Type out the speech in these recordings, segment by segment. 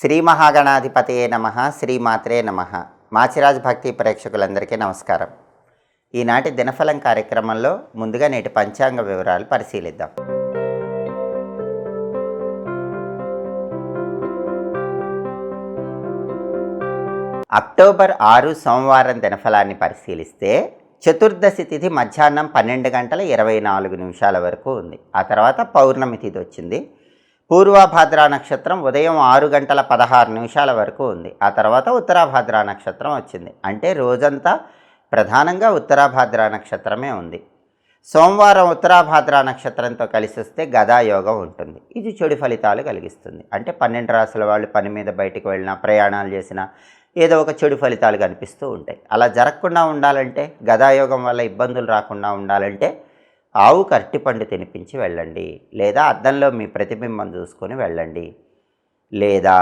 శ్రీ మహాగణాధిపతయే నమః. శ్రీమాత్రే నమః. మాచిరాజ్ భక్తి ప్రేక్షకులందరికీ నమస్కారం. ఈనాటి దినఫలం కార్యక్రమంలో ముందుగా నేటి పంచాంగ వివరాలు పరిశీలిద్దాం. అక్టోబర్ 6 సోమవారం దినఫలాన్ని పరిశీలిస్తే చతుర్దశి తిథి మధ్యాహ్నం 12:24 వరకు ఉంది. ఆ తర్వాత పౌర్ణమి తిథి వచ్చింది. పూర్వభాద్రా నక్షత్రం ఉదయం 6:16 వరకు ఉంది. ఆ తర్వాత ఉత్తరాభాద్రా నక్షత్రం వచ్చింది. అంటే రోజంతా ప్రధానంగా ఉత్తరాభాద్రా నక్షత్రమే ఉంది. సోమవారం ఉత్తరాభాద్రా నక్షత్రంతో కలిసి వస్తే గదాయోగం ఉంటుంది. ఇది చెడు ఫలితాలు కలిగిస్తుంది. అంటే 12 రాసుల వాళ్ళు పని మీద బయటికి వెళ్ళినా, ప్రయాణాలు చేసినా ఏదో ఒక చెడు ఫలితాలు కనిపిస్తూ ఉంటాయి. అలా జరగకుండా ఉండాలంటే, గదాయోగం వల్ల ఇబ్బందులు రాకుండా ఉండాలంటే ఆవుకు అరటిపండు తినిపించి వెళ్ళండి, లేదా అద్దంలో మీ ప్రతిబింబం చూసుకొని వెళ్ళండి, లేదా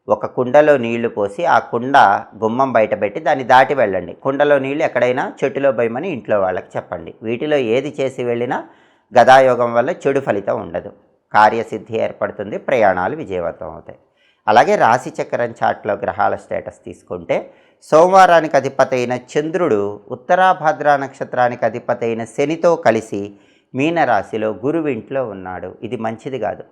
ఒక కుండలో నీళ్లు పోసి ఆ కుండ గుమ్మం బయట పెట్టి దాన్ని దాటి వెళ్ళండి. కుండలో నీళ్లు ఎక్కడైనా చెట్టులో పోయమని ఇంట్లో వాళ్ళకి చెప్పండి. వీటిలో ఏది చేసి వెళ్ళినా గదాయోగం వల్ల చెడు ఫలితం ఉండదు, కార్యసిద్ధి ఏర్పడుతుంది, ప్రయాణాలు విజయవంతం అవుతాయి. అలాగే రాశి చక్రం చాట్లో గ్రహాల స్టేటస్ తీసుకుంటే సోమవారానికి అధిపతి అయిన చంద్రుడు ఉత్తరాభాద్రా నక్షత్రానికి అధిపతి అయిన శనితో కలిసి మీనరాశిలో గురువింట్లో ఉన్నాడు. ఇది మంచిది కాదు.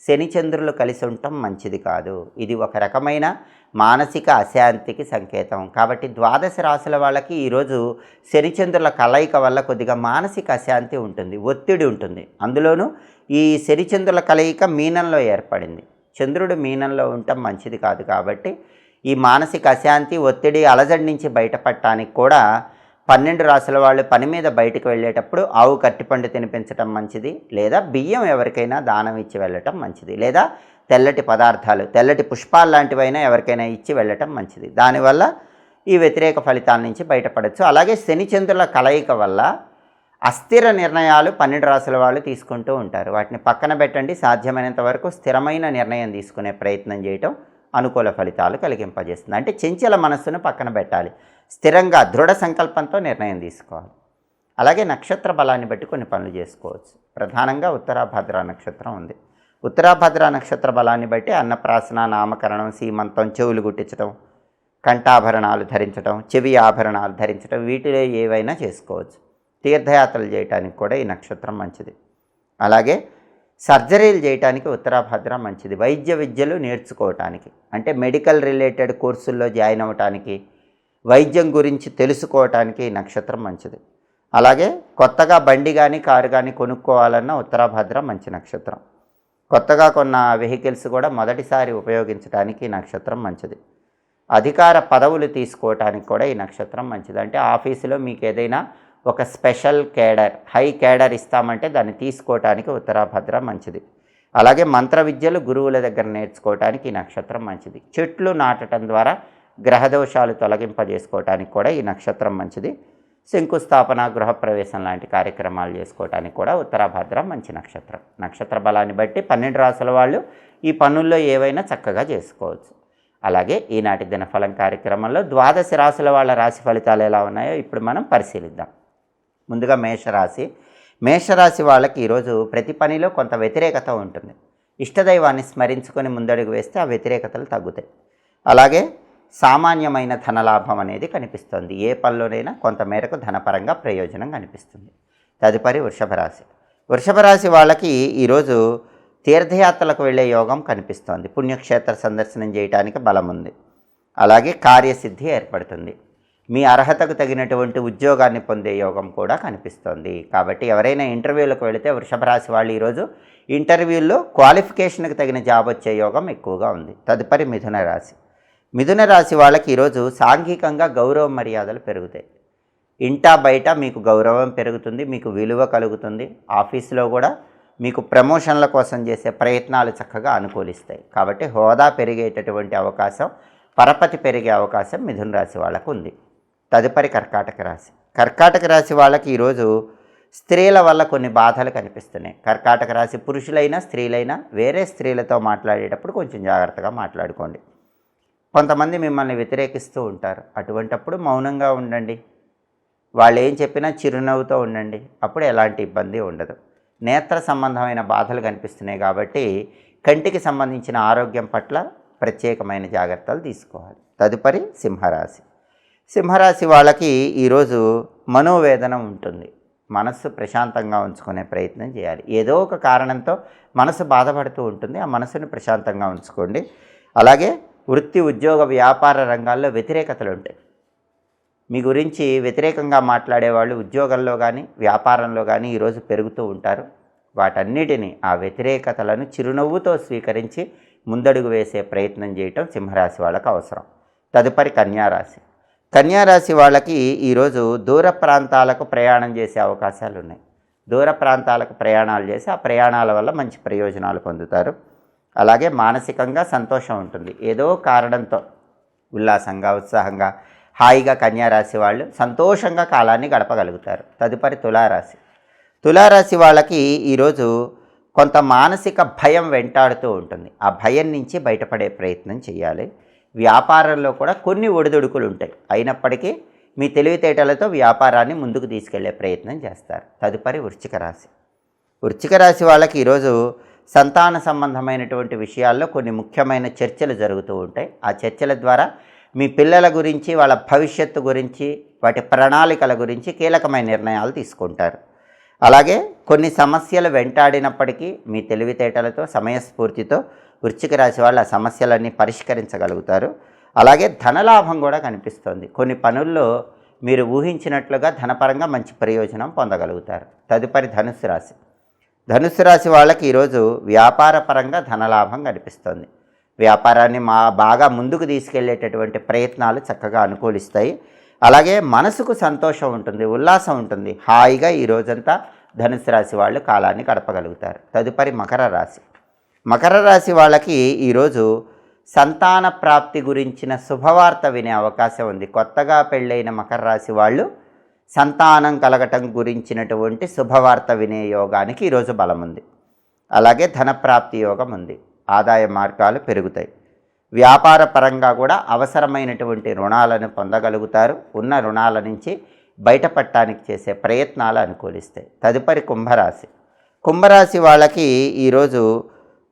శని చంద్రులు కలిసి ఉండటం మంచిది కాదు. ఇది ఒక రకమైన మానసిక అశాంతికి సంకేతం. కాబట్టి ద్వాదశ రాశుల వాళ్ళకి ఈరోజు శనిచంద్రుల కలయిక వల్ల కొద్దిగా మానసిక అశాంతి ఉంటుంది, ఒత్తిడి ఉంటుంది. అందులోనూ ఈ శనిచంద్రుల కలయిక మీనంలో ఏర్పడింది. చంద్రుడు మీనంలో ఉండటం మంచిది కాదు. కాబట్టి ఈ మానసిక అశాంతి, ఒత్తిడి, అలజడి నుంచి బయటపడటానికి కూడా 12 రాసుల వాళ్ళు పని మీద బయటకు వెళ్ళేటప్పుడు ఆవు కట్టిపండు తినిపించడం మంచిది, లేదా బియ్యం ఎవరికైనా దానం ఇచ్చి వెళ్ళటం మంచిది, లేదా తెల్లటి పదార్థాలు, తెల్లటి పుష్పాలు లాంటివైనా ఎవరికైనా ఇచ్చి వెళ్ళటం మంచిది. దానివల్ల ఈ వ్యతిరేక ఫలితాల నుంచి బయటపడవచ్చు. అలాగే శనిచంద్రుల కలయిక వల్ల అస్థిర నిర్ణయాలు 12 రాసుల వాళ్ళు తీసుకుంటూ ఉంటారు. వాటిని పక్కన పెట్టండి. సాధ్యమైనంత వరకు స్థిరమైన నిర్ణయం తీసుకునే ప్రయత్నం చేయటం అనుకూల ఫలితాలు కలిగింపజేస్తుంది. అంటే చంచల మనస్సును పక్కన పెట్టాలి, స్థిరంగా దృఢ సంకల్పంతో నిర్ణయం తీసుకోవాలి. అలాగే నక్షత్ర బలాన్ని బట్టి కొన్ని పనులు చేసుకోవచ్చు. ప్రధానంగా ఉత్తరాభాద్రా నక్షత్రం ఉంది. ఉత్తరాభాద్రా నక్షత్ర బలాన్ని బట్టి అన్నప్రాసన, నామకరణం, సీమంతం, చెవులు గుట్టించడం, కంఠాభరణాలు ధరించడం, చెవి ఆభరణాలు ధరించడం, వీటిలో ఏవైనా చేసుకోవచ్చు. తీర్థయాత్రలు చేయడానికి కూడా ఈ నక్షత్రం మంచిది. అలాగే సర్జరీలు చేయడానికి ఉత్తరాభాద్ర మంచిది. వైద్య విద్యలు నేర్చుకోవటానికి, అంటే మెడికల్ రిలేటెడ్ కోర్సుల్లో జాయిన్ అవ్వటానికి, వైద్యం గురించి తెలుసుకోవటానికి ఈ నక్షత్రం మంచిది. అలాగే కొత్తగా బండి కానీ కారు కానీ కొనుక్కోవాలన్న ఉత్తరాభాద్ర మంచి నక్షత్రం. కొత్తగా కొన్న వెహికల్స్ కూడా మొదటిసారి ఉపయోగించడానికి ఈ నక్షత్రం మంచిది. అధికార పదవులు తీసుకోవటానికి కూడా ఈ నక్షత్రం మంచిది. అంటే ఆఫీసులో మీకు ఏదైనా ఒక స్పెషల్ కేడర్, హై కేడర్ ఇస్తామంటే దాన్ని తీసుకోవటానికి ఉత్తరాభద్ర మంచిది. అలాగే మంత్ర విద్యలు గురువుల దగ్గర నేర్చుకోవటానికి ఈ నక్షత్రం మంచిది. చెట్లు నాటడం ద్వారా గ్రహదోషాలు తొలగింపజేసుకోవటానికి కూడా ఈ నక్షత్రం మంచిది. శంకుస్థాపన, గృహప్రవేశం లాంటి కార్యక్రమాలు చేసుకోవటానికి కూడా ఉత్తరాభద్ర మంచి నక్షత్రం. నక్షత్ర బలాన్ని బట్టి 12 రాసుల వాళ్ళు ఈ పనుల్లో ఏవైనా చక్కగా చేసుకోవచ్చు. అలాగే ఈనాటి దినఫలం కార్యక్రమంలో ద్వాదశ రాశుల వాళ్ళ రాశి ఫలితాలు ఎలా ఉన్నాయో ఇప్పుడు మనం పరిశీలిద్దాం. ముందుగా మేషరాశి. మేషరాశి వాళ్ళకి ఈరోజు ప్రతి పనిలో కొంత వ్యతిరేకత ఉంటుంది. ఇష్టదైవాన్ని స్మరించుకొని ముందడుగు వేస్తే ఆ వ్యతిరేకతలు తగ్గుతాయి. అలాగే సామాన్యమైన ధనలాభం అనేది కనిపిస్తుంది. ఏ పనిలోనైనా కొంత మేరకు ధనపరంగా ప్రయోజనం కనిపిస్తుంది. తదుపరి వృషభ రాశి. వృషభ రాశి వాళ్ళకి ఈరోజు తీర్థయాత్రలకు వెళ్ళే యోగం కనిపిస్తోంది. పుణ్యక్షేత్ర సందర్శనం చేయడానికి బలం ఉంది. అలాగే కార్యసిద్ధి ఏర్పడుతుంది. మీ అర్హతకు తగినటువంటి ఉద్యోగాన్ని పొందే యోగం కూడా కనిపిస్తోంది. కాబట్టి ఎవరైనా ఇంటర్వ్యూలకు వెళితే వృషభ రాశి వాళ్ళు ఈరోజు ఇంటర్వ్యూల్లో క్వాలిఫికేషన్కి తగిన జాబ్ వచ్చే యోగం ఎక్కువగా ఉంది. తదుపరి మిథున రాశి. మిథున రాశి వాళ్ళకి ఈరోజు సాంఘికంగా గౌరవ మర్యాదలు పెరుగుతాయి. ఇంటా బయట మీకు గౌరవం పెరుగుతుంది, మీకు విలువ కలుగుతుంది. ఆఫీసులో కూడా మీకు ప్రమోషన్ల కోసం చేసే ప్రయత్నాలు చక్కగా అనుకూలిస్తాయి. కాబట్టి హోదా పెరిగేటటువంటి అవకాశం, పరపతి పెరిగే అవకాశం మిథున రాశి వాళ్ళకు ఉంది. తదుపరి కర్కాటక రాశి. కర్కాటక రాశి వాళ్ళకి ఈరోజు స్త్రీల వల్ల కొన్ని బాధలు కనిపిస్తున్నాయి. కర్కాటక రాశి పురుషులైనా స్త్రీలైనా వేరే స్త్రీలతో మాట్లాడేటప్పుడు కొంచెం జాగ్రత్తగా మాట్లాడుకోండి. కొంతమంది మిమ్మల్ని వ్యతిరేకిస్తూ ఉంటారు. అటువంటప్పుడు మౌనంగా ఉండండి. వాళ్ళు ఏం చెప్పినా చిరునవ్వుతో ఉండండి. అప్పుడు ఎలాంటి ఇబ్బంది ఉండదు. నేత్ర సంబంధమైన బాధలు కనిపిస్తున్నాయి కాబట్టి కంటికి సంబంధించిన ఆరోగ్యం పట్ల ప్రత్యేకమైన జాగ్రత్తలు తీసుకోవాలి. తదుపరి సింహరాశి. సింహరాశి వాళ్ళకి ఈరోజు మనోవేదన ఉంటుంది. మనస్సు ప్రశాంతంగా ఉంచుకునే ప్రయత్నం చేయాలి. ఏదో ఒక కారణంతో మనసు బాధపడుతూ ఉంటుంది. ఆ మనసును ప్రశాంతంగా ఉంచుకోండి. అలాగే వృత్తి, ఉద్యోగ, వ్యాపార రంగాల్లో వ్యతిరేకతలు ఉంటాయి. మీ గురించి వ్యతిరేకంగా మాట్లాడేవాళ్ళు ఉద్యోగంలో కానీ వ్యాపారంలో కానీ ఈరోజు పెరుగుతూ ఉంటారు. వాటన్నిటినీ, ఆ వ్యతిరేకతలను చిరునవ్వుతో స్వీకరించి ముందడుగు వేసే ప్రయత్నం చేయటం సింహరాశి వాళ్ళకు అవసరం. తదుపరి కన్యారాశి. కన్యారాశి వాళ్ళకి ఈరోజు దూర ప్రాంతాలకు ప్రయాణం చేసే అవకాశాలు ఉన్నాయి. దూర ప్రాంతాలకు ప్రయాణాలు చేసి ఆ ప్రయాణాల వల్ల మంచి ప్రయోజనాలు పొందుతారు. అలాగే మానసికంగా సంతోషం ఉంటుంది. ఏదో కారణంతో ఉల్లాసంగా, ఉత్సాహంగా, హాయిగా కన్యారాశి వాళ్ళు సంతోషంగా కాలాన్ని గడపగలుగుతారు. తదుపరి తులారాశి. తులారాశి వాళ్ళకి ఈరోజు కొంత మానసిక భయం వెంటాడుతూ ఉంటుంది. ఆ భయం నుంచి బయటపడే ప్రయత్నం చేయాలి. వ్యాపారంలో కూడా కొన్ని ఒడిదుడుకులు ఉంటాయి. అయినప్పటికీ మీ తెలివితేటలతో వ్యాపారాన్ని ముందుకు తీసుకెళ్లే ప్రయత్నం చేస్తారు. తదుపరి వృశ్చిక రాశి. వృశ్చిక రాశి వాళ్ళకి ఈరోజు సంతాన సంబంధమైనటువంటి విషయాల్లో కొన్ని ముఖ్యమైన చర్చలు జరుగుతూ ఉంటాయి. ఆ చర్చల ద్వారా మీ పిల్లల గురించి, వాళ్ళ భవిష్యత్తు గురించి, వాటి ప్రణాళికల గురించి కీలకమైన నిర్ణయాలు తీసుకుంటారు. అలాగే కొన్ని సమస్యలు వెంటాడినప్పటికీ మీ తెలివితేటలతో, సమయస్ఫూర్తితో వృశ్చిక రాశి వాళ్ళు ఆ సమస్యలన్నీ పరిష్కరించగలుగుతారు. అలాగే ధనలాభం కూడా కనిపిస్తుంది. కొన్ని పనుల్లో మీరు ఊహించినట్లుగా ధనపరంగా మంచి ప్రయోజనం పొందగలుగుతారు. తదుపరి ధనుస్సు రాశి. ధనుస్సు రాశి వాళ్ళకి ఈరోజు వ్యాపార పరంగా ధనలాభం కనిపిస్తుంది. వ్యాపారాన్ని బాగా ముందుకు తీసుకెళ్లేటటువంటి ప్రయత్నాలు చక్కగా అనుకూలిస్తాయి. అలాగే మనసుకు సంతోషం ఉంటుంది, ఉల్లాసం ఉంటుంది. హాయిగా ఈ రోజంతా ధనుసు రాశి వాళ్ళు కాలాన్ని గడపగలుగుతారు. తదుపరి మకర రాశి. మకర రాశి వాళ్ళకి ఈరోజు సంతాన ప్రాప్తి గురించిన శుభవార్త వినే అవకాశం ఉంది. కొత్తగా పెళ్ళైన మకర రాశి వాళ్ళు సంతానం కలగటం గురించినటువంటి శుభవార్త వినే యోగానికి ఈరోజు బలం ఉంది. అలాగే ధనప్రాప్తి యోగం ఉంది. ఆదాయ మార్గాలు పెరుగుతాయి. వ్యాపార పరంగా కూడా అవసరమైనటువంటి రుణాలను పొందగలుగుతారు. ఉన్న రుణాల నుంచి బయటపడటానికి చేసే ప్రయత్నాలు అనుకూలిస్తాయి. తదుపరి కుంభరాశి. కుంభరాశి వాళ్ళకి ఈరోజు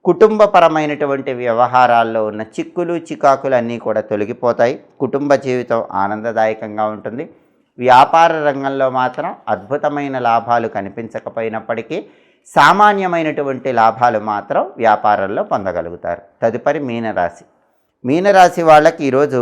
కుటుంబపరమైనటువంటి వ్యవహారాల్లో ఉన్న చిక్కులు, చికాకులు అన్నీ కూడా తొలగిపోతాయి. కుటుంబ జీవితం ఆనందదాయకంగా ఉంటుంది. వ్యాపార రంగంలో మాత్రం అద్భుతమైన లాభాలు కనిపించకపోయినప్పటికీ సామాన్యమైనటువంటి లాభాలు మాత్రం వ్యాపారంలో పొందగలుగుతారు. తదుపరి మీనరాశి. మీనరాశి వాళ్ళకి ఈరోజు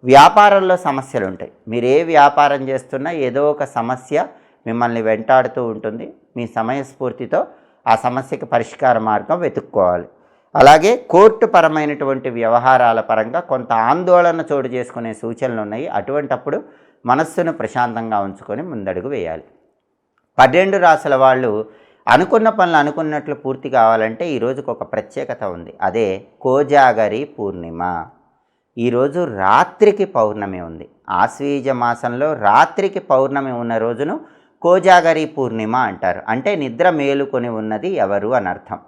వ్యాపారంలో సమస్యలు ఉంటాయి. మీరు ఏ వ్యాపారం చేస్తున్నా ఏదో ఒక సమస్య మిమ్మల్ని వెంటాడుతూ ఉంటుంది. మీ సమయస్ఫూర్తితో ఆ సమస్యకి పరిష్కార మార్గం వెతుక్కోవాలి. అలాగే కోర్టు పరమైనటువంటి వ్యవహారాల పరంగా కొంత ఆందోళన చోటు చేసుకునే సూచనలు ఉన్నాయి. అటువంటప్పుడు మనస్సును ప్రశాంతంగా ఉంచుకొని ముందడుగు వేయాలి. 12 రాశుల వాళ్ళు అనుకున్న పనులు అనుకున్నట్లు పూర్తి కావాలంటే ఈరోజుకు ఒక ప్రత్యేకత ఉంది. అదే కోజాగరి పూర్ణిమ. ఈరోజు రాత్రికి పౌర్ణమి ఉంది. ఆశ్వీజ మాసంలో రాత్రికి పౌర్ణమి ఉన్న రోజును కోజాగరి పూర్ణిమ అంటారు. అంటే నిద్ర మేలుకొని ఉన్నది ఎవరు అని అర్థం.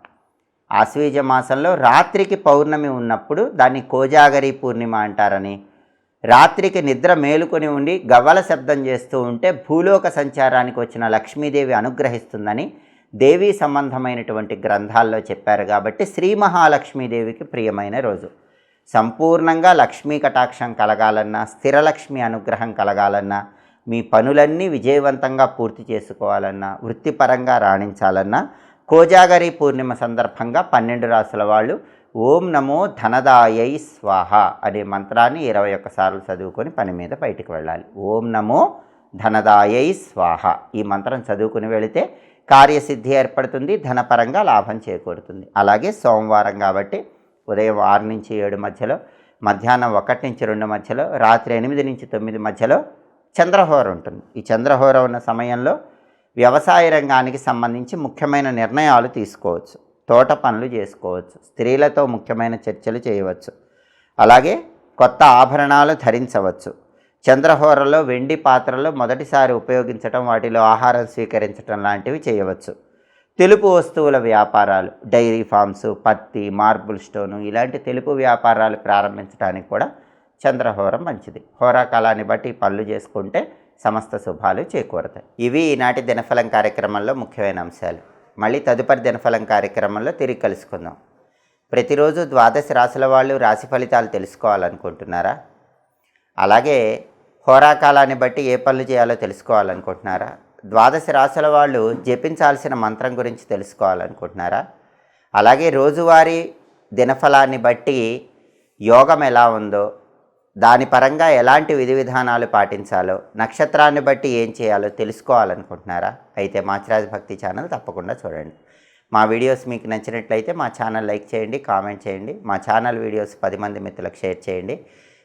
ఆశ్వీజ మాసంలో రాత్రికి పౌర్ణమి ఉన్నప్పుడు దాన్ని కోజాగరి పూర్ణిమ అంటారని, రాత్రికి నిద్ర మేలుకొని ఉండి గవ్వల శబ్దం చేస్తూ ఉంటే భూలోక సంచారానికి వచ్చిన లక్ష్మీదేవి అనుగ్రహిస్తుందని దేవీ సంబంధమైనటువంటి గ్రంథాల్లో చెప్పారు. కాబట్టి శ్రీ మహాలక్ష్మీదేవికి ప్రియమైన రోజు. సంపూర్ణంగా లక్ష్మీ కటాక్షం కలగాలన్నా, స్థిరలక్ష్మి అనుగ్రహం కలగాలన్నా, మీ పనులన్నీ విజయవంతంగా పూర్తి చేసుకోవాలన్నా, వృత్తిపరంగా రాణించాలన్నా కోజాగరి పూర్ణిమ సందర్భంగా 12 రాశుల వాళ్ళు ఓం నమో ధనదాయై స్వాహ అనే మంత్రాన్ని 21 సార్లు చదువుకొని పని మీద బయటికి వెళ్ళాలి. ఓం నమో ధనదాయై స్వాహ ఈ మంత్రం చదువుకుని వెళితే కార్యసిద్ధి ఏర్పడుతుంది, ధనపరంగా లాభం చేకూరుతుంది. అలాగే సోమవారం కాబట్టి ఉదయం 6 నుంచి 7 మధ్యలో, మధ్యాహ్నం 1 నుంచి 2 మధ్యలో, రాత్రి 8 నుంచి 9 మధ్యలో చంద్రహోర ఉంటుంది. ఈ చంద్రహోర ఉన్న సమయంలో వ్యవసాయ రంగానికి సంబంధించి ముఖ్యమైన నిర్ణయాలు తీసుకోవచ్చు, తోట పనులు చేసుకోవచ్చు, స్త్రీలతో ముఖ్యమైన చర్చలు చేయవచ్చు, అలాగే కొత్త ఆభరణాలు ధరించవచ్చు. చంద్రహోరలో వెండి పాత్రలు మొదటిసారి ఉపయోగించడం, వాటిలో ఆహారం స్వీకరించడం లాంటివి చేయవచ్చు. తెలుపు వస్తువుల వ్యాపారాలు, డైరీ ఫార్మ్స్, పత్తి, మార్బుల్ స్టోను ఇలాంటి తెలుపు వ్యాపారాలు ప్రారంభించడానికి కూడా చంద్రహోరం మంచిది. హోరాకాలాన్ని బట్టి పనులు చేసుకుంటే సమస్త శుభాలు చేకూరతాయి. ఇవి ఈనాటి దినఫలం కార్యక్రమంలో ముఖ్యమైన అంశాలు. మళ్ళీ తదుపరి దినఫలం కార్యక్రమంలో తిరిగి కలుసుకుందాం. ప్రతిరోజు ద్వాదశ రాశుల వాళ్ళు రాశి ఫలితాలు తెలుసుకోవాలనుకుంటున్నారా? అలాగే హోరాకాలాన్ని బట్టి ఏ పనులు చేయాలో తెలుసుకోవాలనుకుంటున్నారా? ద్వాదశ రాశుల వాళ్ళు జపించాల్సిన మంత్రం గురించి తెలుసుకోవాలనుకుంటున్నారా? అలాగే రోజువారీ దినఫలాన్ని బట్టి యోగం ఎలా ఉందో, దాని పరంగా ఎలాంటి విధి విధానాలు పాటించాలో, నక్షత్రాన్ని బట్టి ఏం చేయాలో తెలుసుకోవాలనుకుంటున్నారా? అయితే మాచిరాజు భక్తి ఛానల్ తప్పకుండా చూడండి. మా వీడియోస్ మీకు నచ్చినట్లయితే మా ఛానల్ లైక్ చేయండి, కామెంట్ చేయండి. మా ఛానల్ వీడియోస్ 10 మంది మిత్రులకు షేర్ చేయండి.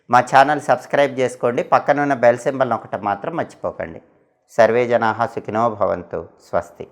మా ఛానల్ సబ్స్క్రైబ్ చేసుకోండి. పక్కనున్న బెల్ సింబల్ నొక్కటం మాత్రం మర్చిపోకండి. సర్వే జనాః సుఖినో భవంతు. స్వస్తి.